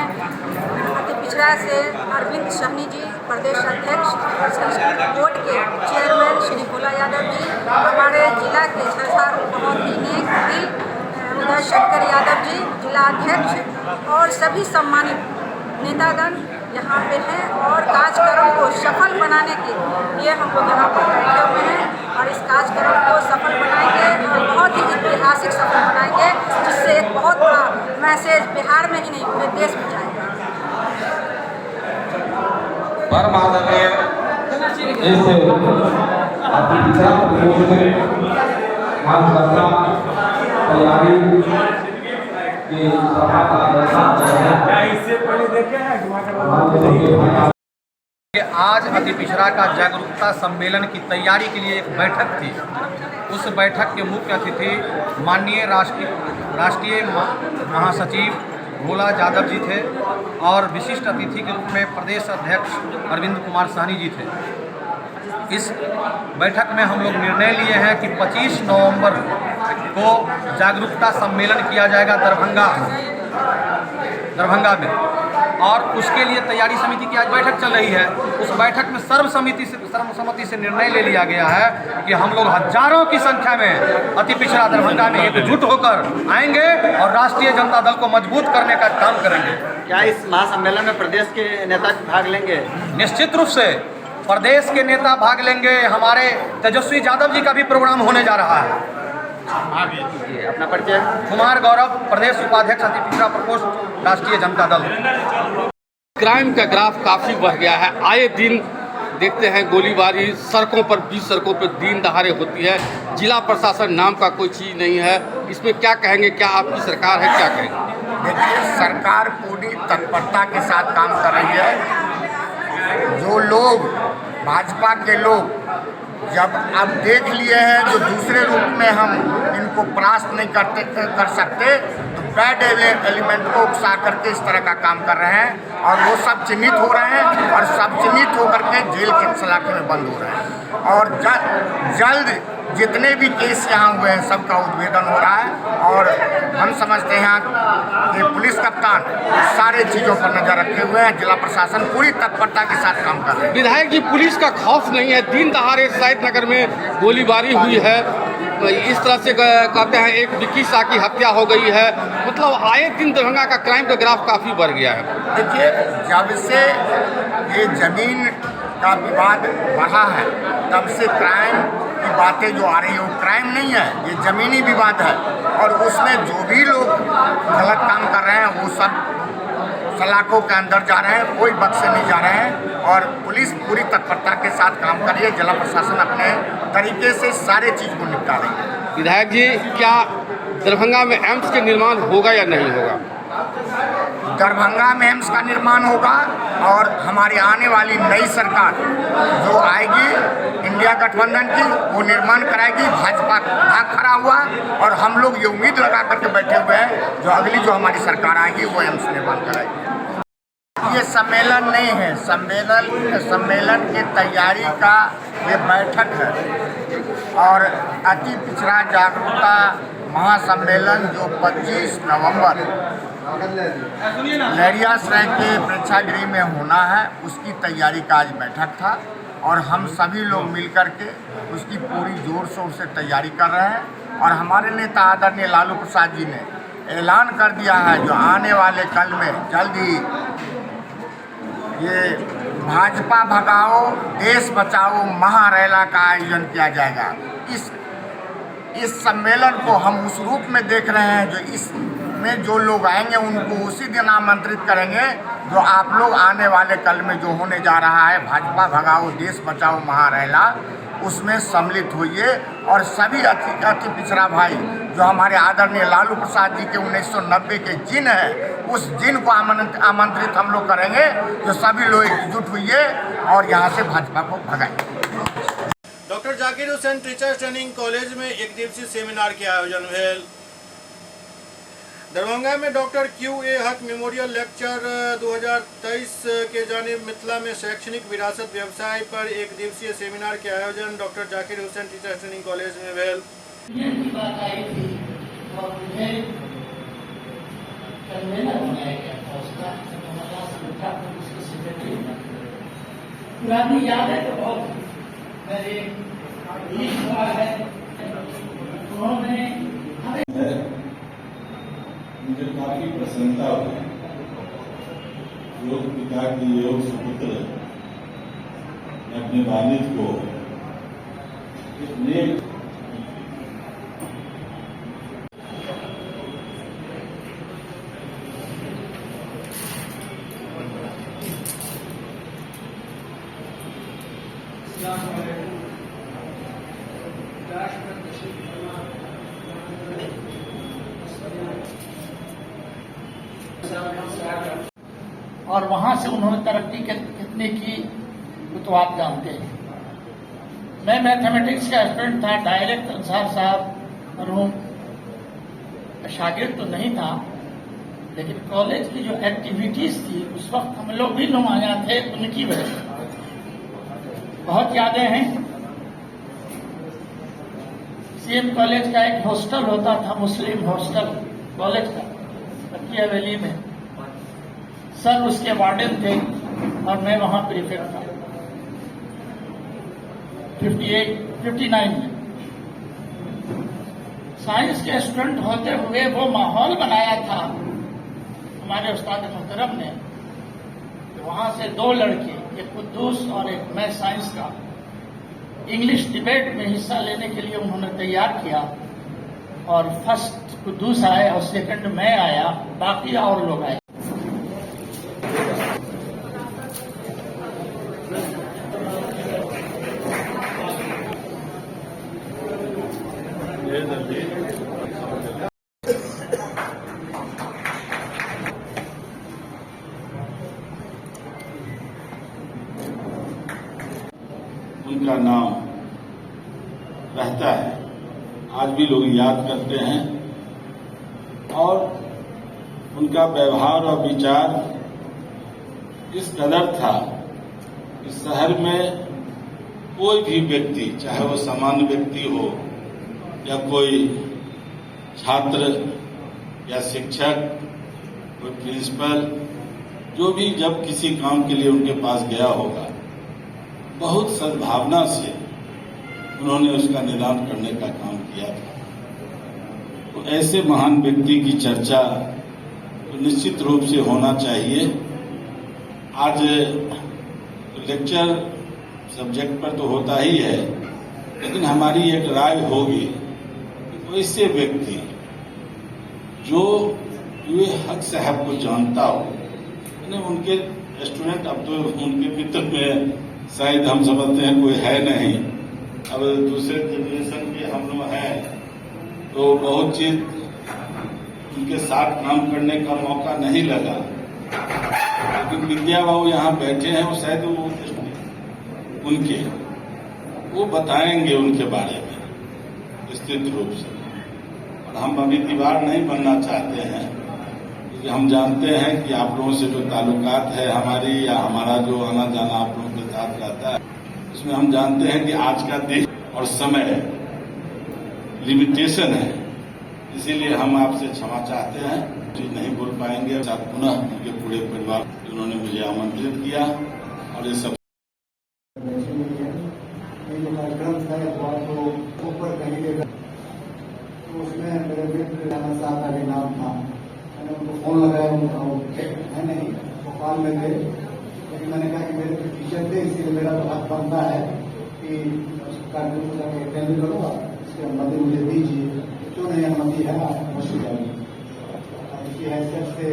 अति पिछड़ा से अरविंद सहनी जी प्रदेश अध्यक्ष, संस्कृत बोर्ड के चेयरमैन श्री भोला यादव जी, हमारे जिला के सरदार बहुत ही नेक दिल उदय शंकर यादव जी जिला अध्यक्ष और सभी सम्मानित नेतागण यहाँ पे हैं और कार्यक्रम को सफल बनाने के लिए हम लोग यहाँ पर बैठे हुए हैं और इस कार्यक्रम को सफल बनाएंगे और बहुत ही ऐतिहासिक सफल बनाएंगे, जिससे एक बहुत बड़ा मैसेज बिहार में ही नहीं पूरे देश में जाएगा। आज अति पिछड़ा का जागरूकता सम्मेलन की तैयारी के लिए एक बैठक थी। उस बैठक के मुख्य अतिथि माननीय राष्ट्रीय महासचिव भोला यादव जी थे और विशिष्ट अतिथि के रूप में प्रदेश अध्यक्ष अरविंद कुमार सहनी जी थे। इस बैठक में हम लोग निर्णय लिए हैं कि 25 नवंबर को जागरूकता सम्मेलन किया जाएगा दरभंगा में, और उसके लिए तैयारी समिति की आज बैठक चल रही है। उस बैठक में सर्वसम्मति से निर्णय ले लिया गया है कि हम लोग हजारों की संख्या में अति पिछड़ा दरभंगा में एकजुट होकर आएंगे और राष्ट्रीय जनता दल को मजबूत करने का काम करेंगे। क्या इस महासम्मेलन में प्रदेश के नेता भाग लेंगे? निश्चित रूप से प्रदेश के नेता भाग लेंगे। हमारे तेजस्वी यादव जी का भी प्रोग्राम होने जा रहा है। अपना परिचय। कुमार गौरव, प्रदेश उपाध्यक्ष अति पिछड़ा प्रकोष्ठ राष्ट्रीय जनता दल। क्राइम का ग्राफ काफ़ी बढ़ गया है। आए दिन देखते हैं गोलीबारी सड़कों पर, 20 सड़कों पर दिन दहाड़े होती है। जिला प्रशासन नाम का कोई चीज़ नहीं है। इसमें क्या कहेंगे? क्या आपकी सरकार है, क्या कहेंगे? देखिए, सरकार पूरी तत्परता के साथ काम कर रही है। जो लोग भाजपा के लोग जब अब देख लिए हैं जो दूसरे रूप में हम इनको परास्त नहीं कर सकते, तो बैड एलिमेंट को उकसा करके इस तरह का काम कर रहे हैं और वो सब चिन्हित हो रहे हैं और सब चिन्हित होकर के जेल के सलाखे में बंद हो रहे हैं और जल्द जितने भी केस यहाँ हुए हैं सबका उद्भेदन हो रहा है और हम समझते हैं कि पुलिस कप्तान सारे चीज़ों पर नजर रखे हुए हैं। जिला प्रशासन पूरी तत्परता के साथ काम कर रहे हैं। विधायक जी, पुलिस का खौफ नहीं है? दिन दहाड़े शाहिद नगर में गोलीबारी हुई है, इस तरह से कहते हैं एक विक्की शाह की हत्या हो गई है, मतलब आए दिन दरभंगा का क्राइम का ग्राफ काफ़ी बढ़ गया है। देखिए, जब से ये जमीन का विवाद बढ़ा है तब से क्राइम की बातें जो आ रही है वो क्राइम नहीं है, ये ज़मीनी विवाद है और उसमें जो भी लोग गलत काम कर रहे हैं वो सब सलाखों के अंदर जा रहे हैं, कोई बख्शे नहीं जा रहे हैं और पुलिस पूरी तत्परता के साथ काम कर रही है। जिला प्रशासन अपने तरीके से सारे चीज़ को निपटा रही है। विधायक जी, क्या दरभंगा में एम्स के निर्माण होगा या नहीं होगा? दरभंगा में एम्स का निर्माण होगा और हमारी आने वाली नई सरकार जो आएगी इंडिया गठबंधन की वो निर्माण कराएगी। भाजपा भाग खड़ा हुआ और हम लोग ये उम्मीद लगा करके बैठे हुए हैं जो अगली जो हमारी सरकार आएगी वो एम्स निर्माण कराएगी। ये सम्मेलन नहीं है, सम्मेलन की तैयारी का ये बैठक है और अति पिछड़ा जागरूकता महासम्मेलन जो 25 नवंबर लहरियासराय के प्रेक्षागृह में होना है उसकी तैयारी का आज बैठक था और हम सभी लोग मिलकर के उसकी पूरी जोर शोर से तैयारी कर रहे हैं और हमारे नेता आदरणीय लालू प्रसाद जी ने ऐलान कर दिया है जो आने वाले कल में जल्द ही ये भाजपा भगाओ देश बचाओ महारैला का आयोजन किया जाएगा। इस सम्मेलन को हम उस रूप में देख रहे हैं जो इसमें जो लोग आएंगे उनको उसी दिन आमंत्रित करेंगे जो आप लोग आने वाले कल में जो होने जा रहा है भाजपा भगाओ देश बचाओ महारैला, उसमें सम्मिलित होइए और सभी अति पिछड़ा भाई जो हमारे आदरणीय लालू प्रसाद जी के 1990 के जिन है उस जिन को आमंत्रित हम लोग करेंगे जो सभी लोग एकजुट हुइए और यहाँ से भाजपा को भगाएंगे। Doctor Zakir Hussain teachers training college में एक दिवसीय सेमिनार के आयोजन भेल। दरभंगा में doctor QA Haq memorial lecture 2023 के जानिब मिथिला में शैक्षणिक विरासत व्यवसाय पर एक दिवसीय सेमिनार के आयोजन doctor Zakir Hussain teachers training college में भेल। पुरानी याद है तो बहुत मेरे उन्होंने मुझे काफी प्रसन्नता हुई। योग पिता की योग सुपुत्र ने अपने वालिद को इस नेक और वहां से उन्होंने तरक्की कितनी की वो तो आप जानते हैं। मैं मैथमेटिक्स का स्टूडेंट था, डायरेक्ट अंसार साहब मरहूम शागिर्द तो नहीं था, लेकिन कॉलेज की जो एक्टिविटीज थी उस वक्त हम लोग भी नुमाया थे उनकी वजह से। बहुत यादें हैं। CM कॉलेज का एक हॉस्टल होता था, मुस्लिम हॉस्टल कॉलेज का, पक्की हवेली में। सर उसके वार्डन थे और मैं वहां प्रीफेक्ट था 59 में। साइंस के स्टूडेंट होते हुए वो माहौल बनाया था हमारे उस्ताद मोहतरम ने। वहां से 2 लड़के, एक कुद्दूस और एक मैं साइंस का, इंग्लिश डिबेट में हिस्सा लेने के लिए उन्होंने तैयार किया और फर्स्ट कुद्दूस आए और सेकंड मैं आया, बाकी और लोग आए। उनका नाम रहता है, आज भी लोग याद करते हैं और उनका व्यवहार और विचार इस कदर था कि शहर में कोई भी व्यक्ति, चाहे वो सामान्य व्यक्ति हो या कोई छात्र या शिक्षक, कोई प्रिंसिपल, जो भी जब किसी काम के लिए उनके पास गया होगा, बहुत सद्भावना से उन्होंने उसका निदान करने का काम किया था। तो ऐसे महान व्यक्ति की चर्चा तो निश्चित रूप से होना चाहिए। आज लेक्चर सब्जेक्ट पर तो होता ही है, लेकिन हमारी एक राय होगी कि ऐसे व्यक्ति जो ये हक साहब को जानता हो, यानी उनके स्टूडेंट, अब तो उनके मित्र में शायद हम समझते हैं कोई है नहीं, अब दूसरे जनरेशन के हम लोग हैं, तो बहुत चीज उनके साथ काम करने का मौका नहीं लगा। लेकिन विद्या बाबू यहाँ बैठे हैं, वो शायद वो बताएंगे उनके बारे में विस्तृत रूप से। और हम अभी दीवार नहीं बनना चाहते हैं, क्योंकि हम जानते हैं कि आप लोगों से जो ताल्लुकात है हमारी, या हमारा जो आना जाना आप लोगों के साथ रहता है, उसमें हम जानते हैं कि आज का दिन और समय लिमिटेशन है। इसीलिए हम आपसे क्षमा चाहते हैं, चीज नहीं बोल पाएंगे। साथ पुनः उनके पूरे परिवार, जिन्होंने मुझे आमंत्रित किया और ये सब उसमें मेरे मित्र राणा साहब का भी नाम था। मैंने उनको फोन लगाया, उनका है नहीं, वो कॉल में थे, लेकिन मैंने कहा कि मेरे टीचर थे, इसलिए मेरा तो हक बनता है कि कार्यक्रम का अटेंड करूँगा, इसकी अनुमति मुझे दीजिए। क्यों नहीं अनुमति है, मुश्किल है। इसकी हैसियत से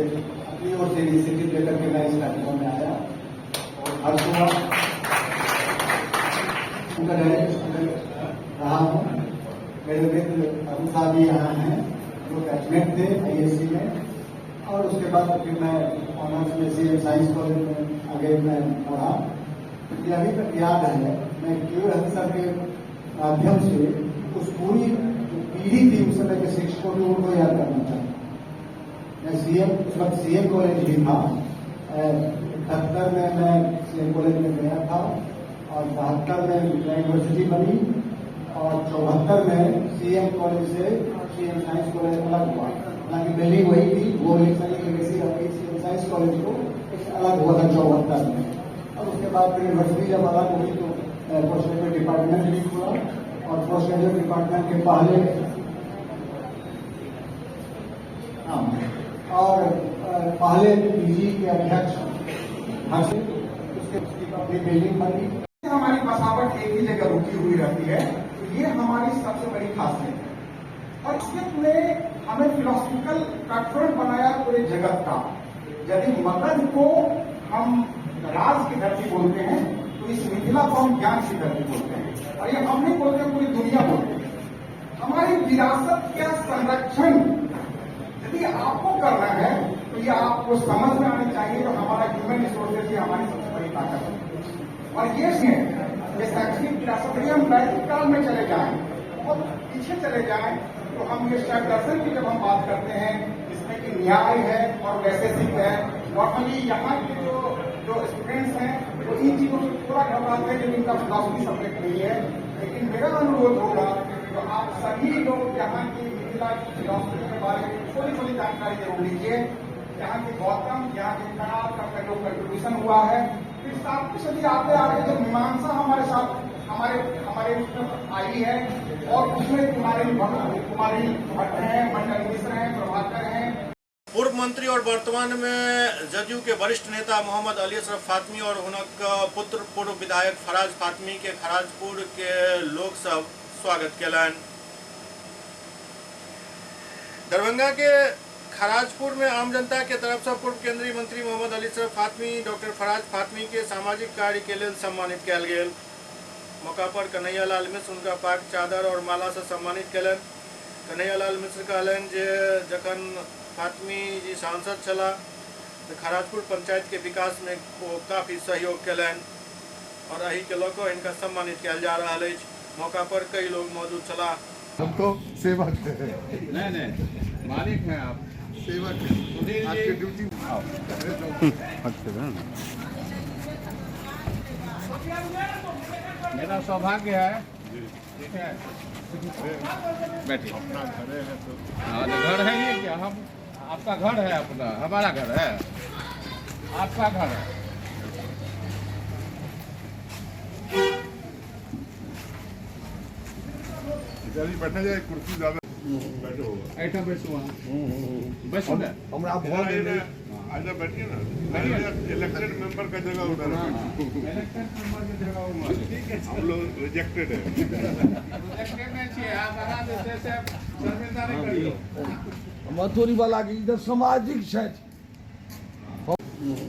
अपनी ओर से इनिशिएटिव लेकर के मैं इस कार्यक्रम में आया और हर सुबह उनका डायरेक्ट रहा हूँ। मेरे मित्र अरुण साहब भी यहाँ हैं, जो बैचमेट थे ISC में, और उसके बाद फिर मैं ऑनर्स में CM साइंस कॉलेज में आगे मैं पढ़ा। मुझे अभी तक याद है, मैं केवल सर के माध्यम से उस पूरी जो पीढ़ी थी उस समय के शिक्षकों को उनको याद करना चाहता। मैं उस वक्त CM कॉलेज ही था। 78 में मैं CM कॉलेज में गया था और 72 में यूनिवर्सिटी बनी और 74 में CM कॉलेज से CM साइंस कॉलेज अलग हुआ। हालांकि बिल्डिंग वही थी, वो लेगेसी अपनी CM साइंस कॉलेज को एक अलग हुआ था 74 में। और उसके बाद फिर यूनिवर्सिटी जब अलग हुई तो पोस्ट ग्रेजुएट डिपार्टमेंट भी खुला और पोस्ट ग्रेजुएट डिपार्टमेंट के पहले PG के अध्यक्ष उसके अपनी बिल्डिंग बनी। हमारी बसावट एक ही जगह रुकी हुई रहती है, ये हमारी सबसे बड़ी खासियत है। और इसमें हमें फिलोसफिकल पैटर्न बनाया पूरे जगत का। यदि मगध को हम राज की धरती बोलते हैं, तो इस मिथिला को हम ज्ञान की धरती बोलते हैं। और ये हम नहीं बोलते, पूरी दुनिया बोलते हैं। हमारी विरासत का संरक्षण यदि आपको करना है, तो ये आपको समझ में आनी चाहिए तो हमारा ह्यूमन रिसोर्सेज ही हमारी सबसे बड़ी ताकत है। और ये शैक्षणिक विरासत, यदि हम वैदिक काल में चले जाएं, बहुत पीछे चले जाएं, तो हम ये शायद दर्शन की जब हम बात करते हैं, इसमें कि न्याय है और वैशेषिक है। नॉर्मली यहाँ के जो स्टूडेंट्स हैं वो इन चीजों से थोड़ा घबराते हैं, लेकिन इनका फिलॉसफी सब्जेक्ट नहीं है। लेकिन मेरा अनुरोध होगा तो आप सभी लोग यहाँ की मिथिला फिलॉसफी के बारे में थोड़ी थोड़ी जानकारी जरूर लीजिए। यहाँ के गौतम, यहाँ के कणाद का जो कंट्रीब्यूशन हुआ है, फिर 7वीं सदी आते आगे जब मीमांसा हमारे साथ हमारे आई है, और उसमें कुमारी भट्ट हैं, मंडल मिश्र हैं, प्रभाकर हैं। पूर्व मंत्री और वर्तमान में जदयू के वरिष्ठ नेता मोहम्मद अली अशरफ फातमी और उनका पुत्र पूर्व विधायक फराज फातमी के खराजपुर के लोग सब स्वागत कलन। दरभंगा के खराजपुर में आम जनता के तरफ से पूर्व केंद्रीय मंत्री मोहम्मद अली अशरफ फातमी डॉक्टर फराज फातमी के सामाजिक कार्य के लिए सम्मानित कल गेल। मौका पर कन्हैया लाल मिश्र उनका पाक चादर और माला से सम्मानित कलन। कन्हैया लाल मिश्र कहलन जे जखन फातमी जी सांसद चला तो खराजपुर पंचायत के विकास में वो काफ़ी सहयोग कलन और अही के लोग इनका सम्मानित किया जा रहा है। मौका पर कई लोग मौजूद चला। हमको सेवक नहीं मालिक हैं आप। सेवा आपकी ड्यूटी। मेरा सौभाग्य है, ठीक है, बैठिए। हाँ, घर है ये क्या? हम आपका घर है, अपना हमारा घर है, आपका घर है। बैठा जाए, कुर्सी ज्यादा बैठो, ऐठा बैठो, बैठो ना, हमरा बहुत आजा बैठिए ना, इलेक्टेड मेंबर का जगह उधर है, हम लोग रिजेक्टेड है। मथुरी वाला की इधर सामाजिक क्षेत्र,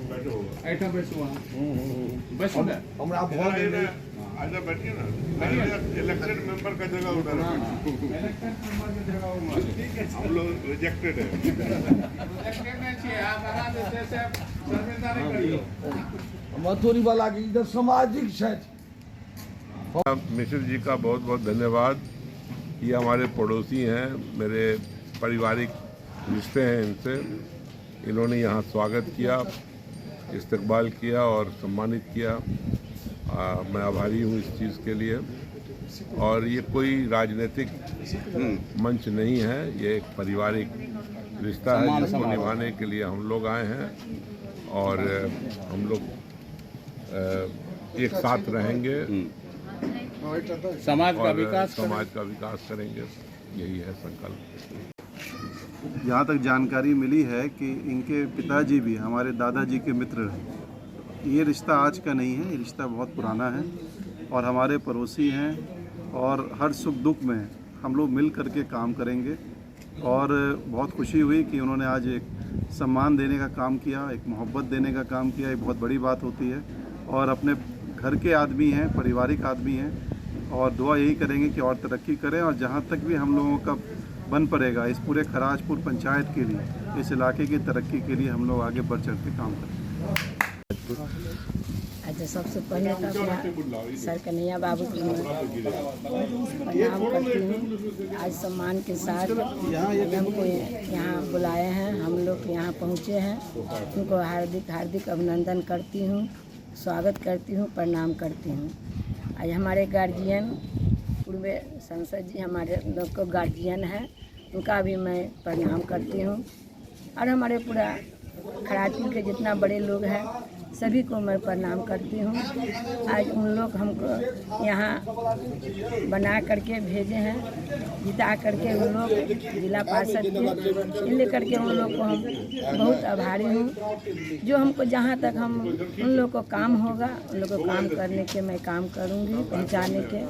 बैठो, ऐठा बैठो, बैठो ना, हमरा बहुत आजा बैठिए ना, इलेक्टेड मेंबर का जगह उधर है, हम लोग रिजेक्टेड है। मथुरी वाला की इधर सामाजिक क्षेत्र। मिश्र जी का बहुत बहुत धन्यवाद। ये हमारे पड़ोसी हैं, मेरे पारिवारिक रिश्ते हैं इनसे। इन्होंने यहाँ स्वागत किया, इस्तकबाल किया और सम्मानित किया। मैं आभारी हूँ इस चीज़ के लिए। और ये कोई राजनीतिक मंच नहीं है, ये एक पारिवारिक रिश्ता है जिसको निभाने के लिए हम लोग आए हैं और हम लोग एक साथ रहेंगे, समाज का विकास करेंगे, यही है संकल्प। जहाँ तक जानकारी मिली है कि इनके पिताजी भी हमारे दादाजी के मित्र हैं। ये रिश्ता आज का नहीं है, ये रिश्ता बहुत पुराना है और हमारे पड़ोसी हैं और हर सुख दुख में हम लोग मिल करके काम करेंगे। और बहुत खुशी हुई कि उन्होंने आज एक सम्मान देने का काम किया, एक मोहब्बत देने का काम किया। ये बहुत बड़ी बात होती है और अपने घर के आदमी हैं, पारिवारिक आदमी हैं और दुआ यही करेंगे कि और तरक्की करें। और जहाँ तक भी हम लोगों का बन पड़ेगा इस पूरे खराजपुर पंचायत के लिए, इस इलाके की तरक्की के लिए हम लोग आगे बढ़ चढ़ के काम करेंगे। अच्छा, सबसे पहले तो सर कन्हैया बाबू को प्रणाम करती हूँ। आज सम्मान के साथ हमको यहाँ बुलाए हैं, हम लोग यहाँ पहुँचे हैं। उनको हार्दिक हार्दिक अभिनंदन करती हूँ, स्वागत करती हूँ, प्रणाम करती हूँ। आज हमारे गार्जियन पूर्व सांसद जी हमारे लोग को गार्जियन है, उनका भी मैं प्रणाम करती हूँ। और हमारे पूरा खराजपुर के जितना बड़े लोग हैं सभी को मैं प्रणाम करती हूँ। आज उन लोग हमको यहाँ बना करके भेजे हैं, जिता करके उन लोग जिला पार्षद के ले करके उन लोग को हम बहुत आभारी हूँ। जो हमको जहाँ तक हम उन लोग को काम होगा उन लोग को काम करने के मैं काम करूँगी, पहुँचाने के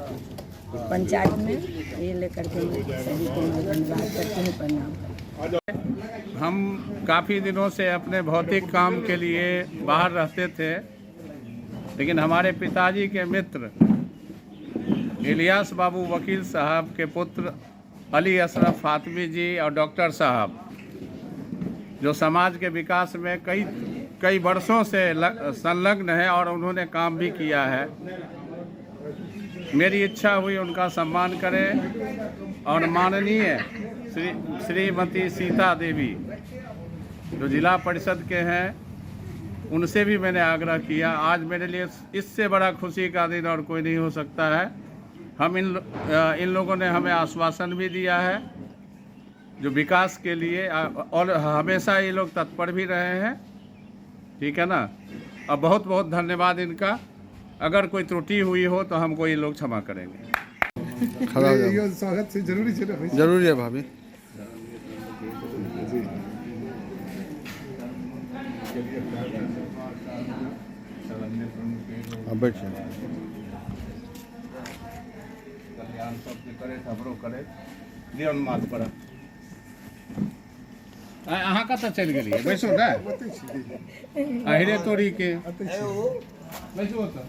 पंचायत में। ये लेकर के मैं सभी को मैं धन्यवाद करती हूँ, प्रणाम करती हूँ। हम काफ़ी दिनों से अपने भौतिक काम के लिए बाहर रहते थे, लेकिन हमारे पिताजी के मित्र इलियास बाबू वकील साहब के पुत्र अली अशरफ फातमी जी और डॉक्टर साहब, जो समाज के विकास में कई वर्षों से संलग्न है और उन्होंने काम भी किया है। मेरी इच्छा हुई उनका सम्मान करें और माननीय श्रीमती सीता देवी जो जिला परिषद के हैं उनसे भी मैंने आग्रह किया। आज मेरे लिए इससे बड़ा खुशी का दिन और कोई नहीं हो सकता है। हम इन लोगों ने हमें आश्वासन भी दिया है जो विकास के लिए, और हमेशा ये लोग तत्पर भी रहे हैं, ठीक है ना। अब बहुत बहुत धन्यवाद इनका। अगर कोई त्रुटि हुई हो तो हमको ये लोग क्षमा करेंगे। स्वागत से जरूरी है भाभी। बैठिए। कल्याण सबके करे, सबरो करे, जीवन मात पर अहाँ कतऽ चलि गेलियै? बैसो ने, अहिरे तोड़ी के बैसो तऽ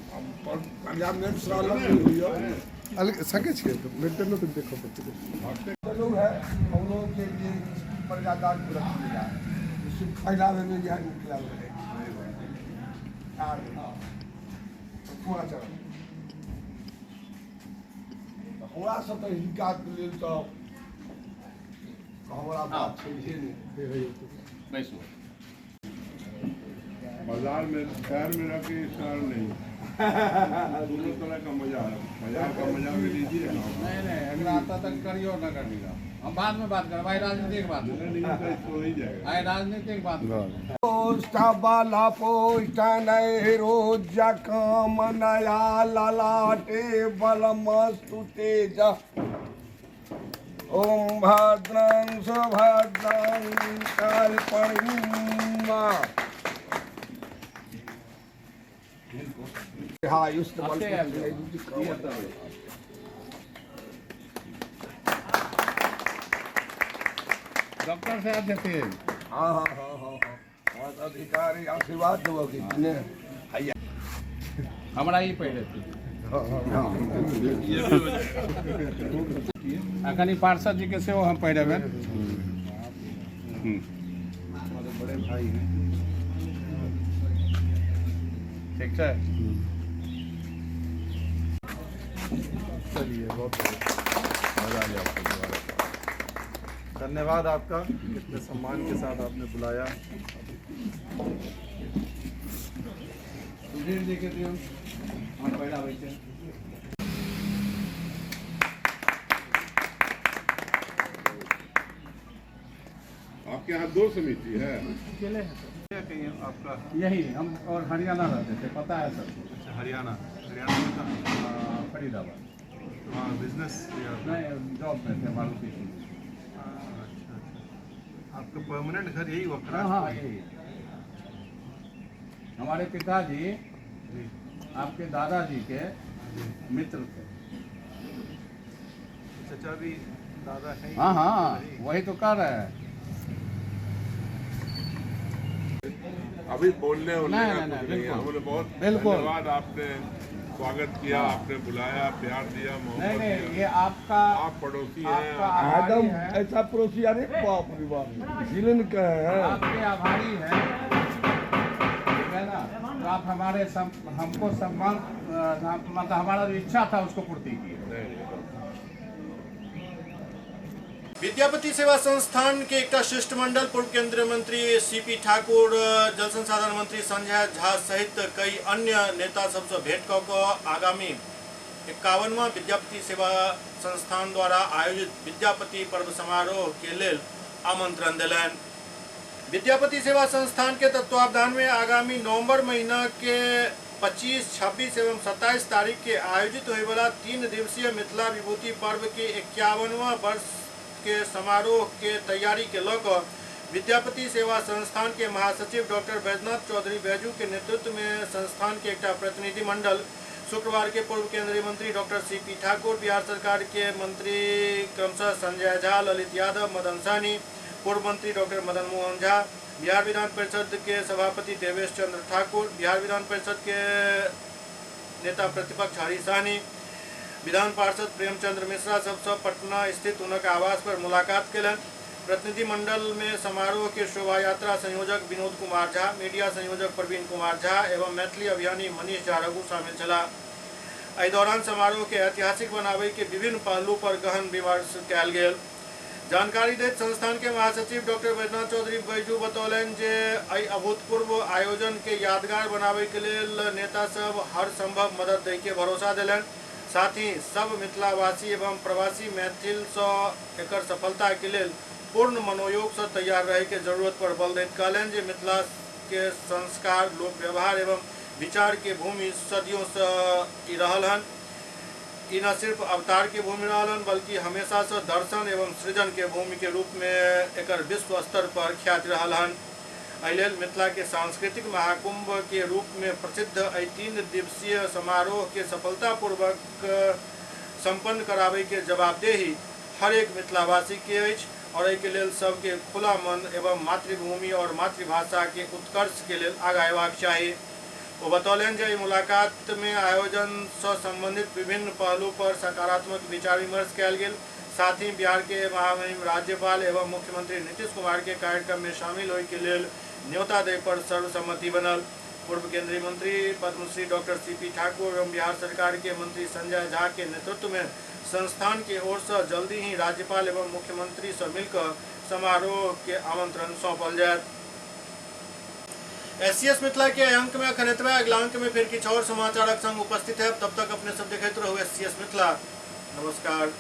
अलग सके छे तो मेंटेन तो देखो बच्चे लोग है हम लोग के लिए पर्यादान रखा गया है। इससे फैला में यह निकला है थोड़ा चला हुआ सब तो हिका के लिए तो बाजार में शहर में रह के शहर नहीं दोनों तरह का मजा है, बाजार का मजा भी लीजिए। नहीं अगला आता तक करियो ना करिएगा, हम बाद में बात करें भाई, राजनीतिक बात हो ही जाएगा, राजनीतिक बात बाला पोष्टा नय रोज काम नया ललाटे बलमस्तु तेज ओम भद्रं सुभद्रं कल्पणीमा डॉक्टर साहब देते हैं। हाँ अधिकारी आशीर्वाद दो कितने हमारा ही पहले थी अखनी पार्षद जी के सेहो हम पहले में बड़े भाई हैं। ठीक है, चलिए बहुत मजा आ गया। धन्यवाद आपका, इतने सम्मान के साथ आपने बुलाया। सुधीर जी के दियो हम पहला बैठे आपके यहाँ 2 समिति है? अकेले हैं कहीं आपका? यही हम और हरियाणा रहते थे, पता है सर। अच्छा, हरियाणा में था फरीदाबाद। हाँ, बिजनेस नहीं, जॉब में थे मारुति की। अच्छा, आपका परमानेंट घर यही हुआ? हाँ यही। हमारे पिताजी आपके दादाजी के मित्र थे। चाचा भी दादा है? हाँ वही तो कर रहे हैं। अभी बोलने नहीं, हमने बहुत बिल्कुल धन्यवाद, आपने स्वागत किया, आपने बुलाया, प्यार दिया, मोहब्बत नहीं, ये आपका आप पड़ोसी हैं, एकदम ऐसा पड़ोसी अरे बाप रे बाप जिलन का है, आपके आभारी हैं, ठीक है ना। तो आप हमारे हमको सम्मान मतलब हमारा जो इच्छा था उसको पूर्ति की। विद्यापति सेवा संस्थान के एक शिष्टमंडल पूर्व केंद्रीय मंत्री सीपी ठाकुर, जल संसाधन मंत्री संजय झा सहित कई अन्य नेता सबसे भेंट कऽ आगामी 51वां विद्यापति सेवा संस्थान द्वारा आयोजित विद्यापति पर्व समारोह के लेल आमंत्रण दिलनि। विद्यापति सेवा संस्थान के तत्वावधान में आगामी नवंबर महीना के 25, 26 एवं 27 तारीख के आयोजित होने वाला 3 दिवसीय मिथिला विभूति पर्व के 51वां वर्ष के समारोह के तैयारी के लेकर विद्यापति सेवा संस्थान के महासचिव डॉक्टर बैजनाथ चौधरी बैजू के नेतृत्व में संस्थान के एक प्रतिनिधि मंडल शुक्रवार के पूर्व केंद्रीय मंत्री डॉक्टर सीपी ठाकुर, बिहार सरकार के मंत्री क्रमशः संजय झा, ललित यादव, मदन सहनी, पूर्व मंत्री डॉक्टर मदन मोहन झा, बिहार विधान परिषद के सभापति देवेश चंद्र ठाकुर, बिहार विधान परिषद के नेता प्रतिपक्ष हरी सहनी, विधान पार्षद प्रेमचंद्र मिश्रा सबसे पटना स्थित उनके आवास पर मुलाकात कलन। प्रतिनिधि मंडल में समारोह के शोभा यात्रा संयोजक विनोद कुमार झा, मीडिया संयोजक प्रवीण कुमार झा एवं मैथिली अभियानी मनीष झा रघु शामिल छला। एहि दौरान समारोह के ऐतिहासिक बनावे के विभिन्न पहलू पर गहन विमर्श कयल गेल। जानकारी दैत संस्थान के महासचिव डॉक्टर बैजनाथ चौधरी बैजू बतौलन जे एहि अभूतपूर्व आयोजन के यादगार बनावे के लेल नेता सब हर संभव मदद दै के भरोसा दिलन। साथ ही सब मिथिलावासी एवं प्रवासी मैथिल से एकर सफलता के लेल पूर्ण मनोयोग से तैयार रहे के जरूरत पर बल दैत कहलन जे मिथिला के संस्कार, लोक व्यवहार एवं विचार के भूमि सदियों से ई रहल हन। ई न सिर्फ अवतार के भूमि रहल हन बल्कि हमेशा से दर्शन एवं सृजन के भूमि के रूप में एकर विश्व स्तर पर ख्याति रहल हन। एहि लेल मिथिला के सांस्कृतिक महाकुंभ के रूप में प्रसिद्ध एहि 3 दिवसीय समारोह के सफलतापूर्वक संपन्न करावे के जवाबदेही हर एक मिथिलावासी के अछि और एहि के लेल सबके खुला मन एवं मातृभूमि और मातृभाषा के उत्कर्ष के लेल आगाँ अयबाक चाही। वो बतौलन जे मुलाकात में आयोजन से संबंधित विभिन्न पहलू पर सकारात्मक विचार विमर्श कयल गेल। साथ ही बिहार के महामहिम राज्यपाल एवं मुख्यमंत्री नीतीश कुमार के कार्यक्रम में शामिल होने के लिए न्योता दे पर सर्वसम्मति बनल। पूर्व केंद्रीय मंत्री पद्मश्री डॉक्टर सीपी ठाकुर एवं बिहार सरकार के मंत्री संजय झा के नेतृत्व में संस्थान की ओर से जल्दी ही राज्यपाल एवं मुख्यमंत्री से मिलकर समारोह के आमंत्रण सौंपल जाए। SCS मिथिला के अंक में अखन एतबे, अगला अंक में फिर किछु और समाचारक संग उपस्थित है। तब तक अपने सब देखते रहो SCS मिथिला। नमस्कार।